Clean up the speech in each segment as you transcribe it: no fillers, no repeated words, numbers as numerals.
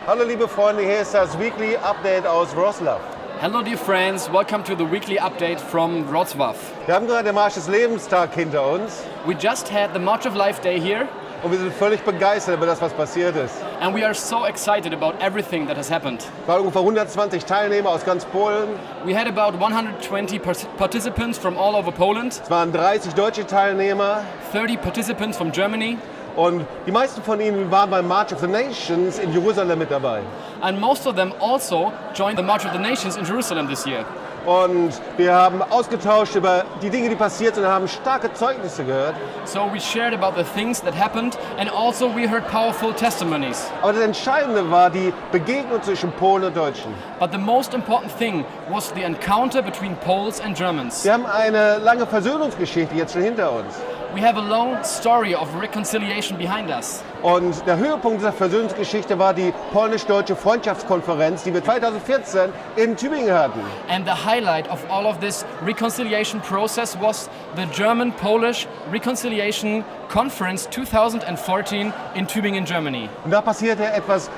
Hallo liebe Freunde, hier ist das Weekly Update aus Wroclaw. Hello dear friends, welcome to the weekly update from Wroclaw. Wir haben gerade den Marsch des Lebens Tag hinter uns We just had the March of Life Day here und wir sind völlig begeistert über das, was passiert ist. and we are so excited about everything that has happened. Es waren ungefähr 120 Teilnehmer aus ganz Polen, We had about 120 participants from all over Poland, es waren 30 deutsche Teilnehmer 30 participants from Germany, und die meisten von ihnen waren beim March of the Nations in Jerusalem mit dabei. and most of them also joined the March of the Nations in Jerusalem this year. Und wir haben ausgetauscht über die Dinge, die passiert sind und haben starke Zeugnisse gehört. So we shared about the things that happened and also we heard powerful testimonies. Aber das Entscheidende war die Begegnung zwischen Polen und Deutschen. But the most important thing was the encounter between Poles and Germans. Wir haben eine lange Versöhnungsgeschichte jetzt schon hinter uns. We have a long story of reconciliation behind us. Und der Höhepunkt dieser Versöhnungsgeschichte war die Polnisch-Deutsche Freundschaftskonferenz, die wir 2014 in Tübingen hatten. And the highlight of all of this reconciliation process was the German-Polish Reconciliation Conference 2014 in Tübingen, Germany. Und da passierte etwas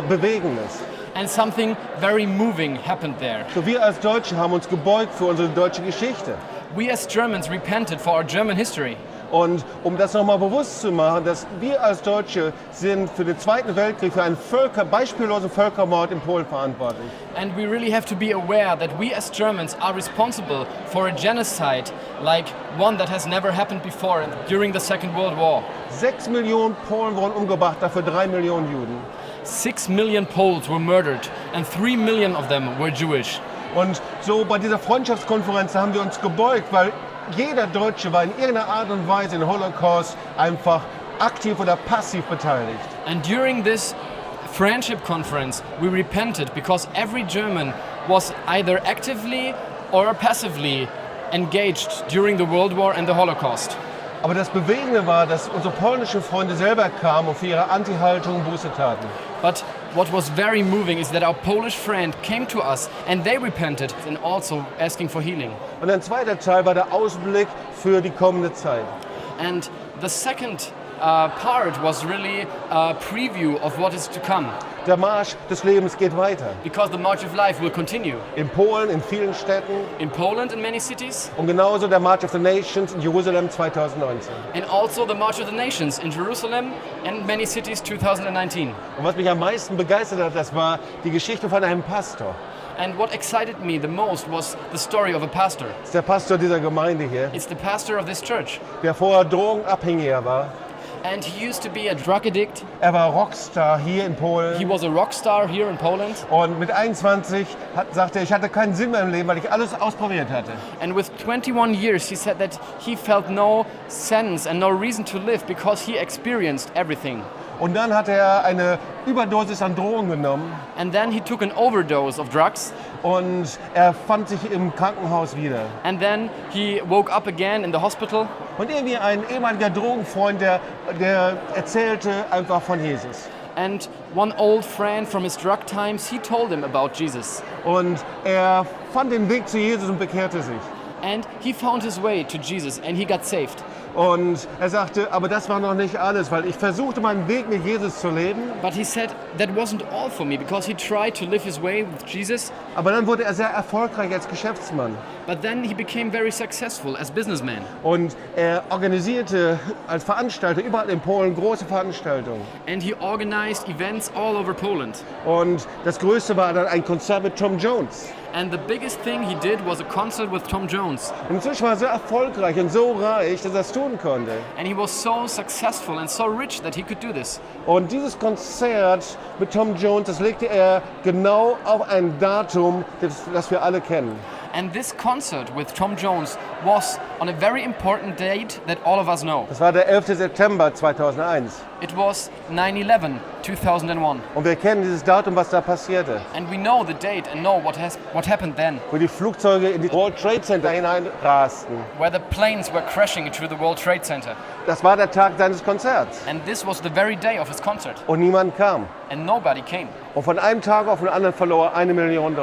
Bewegendes. And something very moving happened there. So, wir als Deutsche haben uns gebeugt für unsere deutsche Geschichte. We as Germans repented for our German history. Und um das nochmal bewusst zu machen, dass wir als Deutsche sind für den Zweiten Weltkrieg, für einen beispiellosen Völkermord in Polen verantwortlich. And we really have to be aware that we as Germans are responsible for a genocide like one that has never happened before during the Second World War. 6 Millionen Polen wurden umgebracht, dafür 3 Millionen Juden. 6 million Poles were murdered and 3 million of them were Jewish. Und so bei dieser Freundschaftskonferenz haben wir uns gebeugt, weil jeder Deutsche war in irgendeiner Art und Weise im Holocaust einfach aktiv oder passiv beteiligt. And during this friendship conference, we repented because every German was either actively or passively engaged during the World War and the Holocaust. Aber das Bewegende war, dass unsere polnischen Freunde selber kamen und für ihre Anti-Haltung Buße taten. But what was very moving is that our Polish friend came to us and they repented and also asking for healing. Und ein zweiter Teil war der Ausblick für die kommende Zeit. And the second part was really a preview of what is to come. Der Marsch des Lebens geht weiter. Because the March of Life will continue. In Polen, in vielen Städten. In Poland, in many cities. Und genauso der March of the Nations in Jerusalem 2019. And also the March of the Nations in Jerusalem and many cities 2019. Und was mich am meisten begeistert hat, das war die Geschichte von einem Pastor. And what excited me the most was the story of a pastor. Das ist der Pastor dieser Gemeinde hier, It's the pastor of this church. der vorher Drogenabhängiger war. And he used to be a drug addict. Er war Rockstar hier in Polen. He was a rock star here in Poland. Und mit 21 sagte er, ich hatte keinen Sinn mehr im Leben, weil ich alles ausprobiert hatte. And with 21 years, he said that he felt no sense and no reason to live because he experienced everything. Und dann hat er eine Überdosis an Drogen genommen And then he took an overdose of drugs. und er fand sich im Krankenhaus wieder. And then he woke up again in the hospital. Und irgendwie ein ehemaliger Drogenfreund, der erzählte einfach von Jesus. And one old friend from his drug times, he told him about Jesus. Und er fand den Weg zu Jesus und bekehrte sich. And he found his way to Jesus and he got saved. Und er sagte, aber das war noch nicht alles, weil ich versuchte, meinen Weg mit Jesus zu leben. But he said that wasn't all for me because he tried to live his way with Jesus. Aber dann wurde er sehr erfolgreich als Geschäftsmann. But then he became very successful as businessman. Und er organisierte als Veranstalter überall in Polen große Veranstaltungen. And he organized events all over Poland. Und das Größte war dann ein Konzert mit Tom Jones. And the biggest thing he did was a concert with Tom Jones. Und inzwischen war er so erfolgreich und so reich, dass er es tun konnte. And he was so successful and so rich that he could do this. Und dieses Konzert mit Tom Jones, das legte er genau auf ein Datum, das wir alle kennen. And this concert with Tom Jones was on a very important date that all of us know. Das war der 11. September 2001. It was 9/11, 2001. Und wir kennen dieses Datum, was da passierte. And we know the date and know what happened then. Wo die Flugzeuge in die World Trade Center hineinrasten. Where the planes were crashing into the World Trade Center. Das war der Tag seines Konzerts. And this was the very day of his concert. Und niemand kam. And nobody came. Und von einem Tag auf den anderen verlor er $1 Million.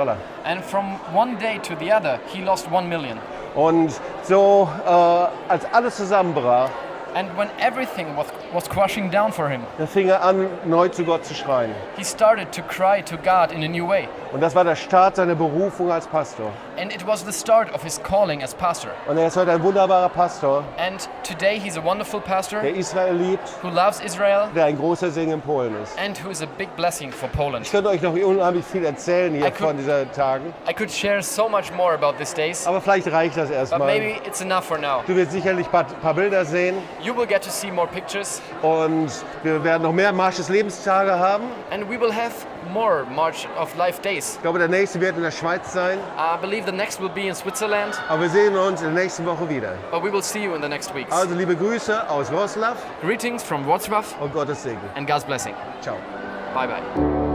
And from one day to the other, he lost 1 million. Und so, als alles zusammenbrach, And when everything was crushing down for him, da fing er an, neu zu Gott zu schreien. he started to cry to God in a new way. Und das war der Start seiner Berufung als Pastor. And it was the start of his calling as pastor. Und er ist heute ein wunderbarer Pastor, And today he's a wonderful pastor der Israel liebt, who loves Israel der ein großer Segen in Polen ist. and who is a big blessing for Poland. Ich könnte euch noch unheimlich viel erzählen hier I could- von diesen Tagen, I could share so much more about these days, aber vielleicht reicht das but erstmal. maybe it's enough for now. Du wirst sicherlich ein paar Bilder sehen You will get to see more pictures, und wir werden noch mehr Marsch des Lebens Tage haben. and we will have more March of Life days. Ich glaube, der nächste wird in der Schweiz sein, I believe the next will be in Switzerland, aber wir sehen uns in der nächsten Woche wieder. but we will see you in the next weeks. Also liebe Grüße aus Wroclaw Greetings from Wroclaw und Gottes Segen. and God's blessing. Ciao. Bye bye.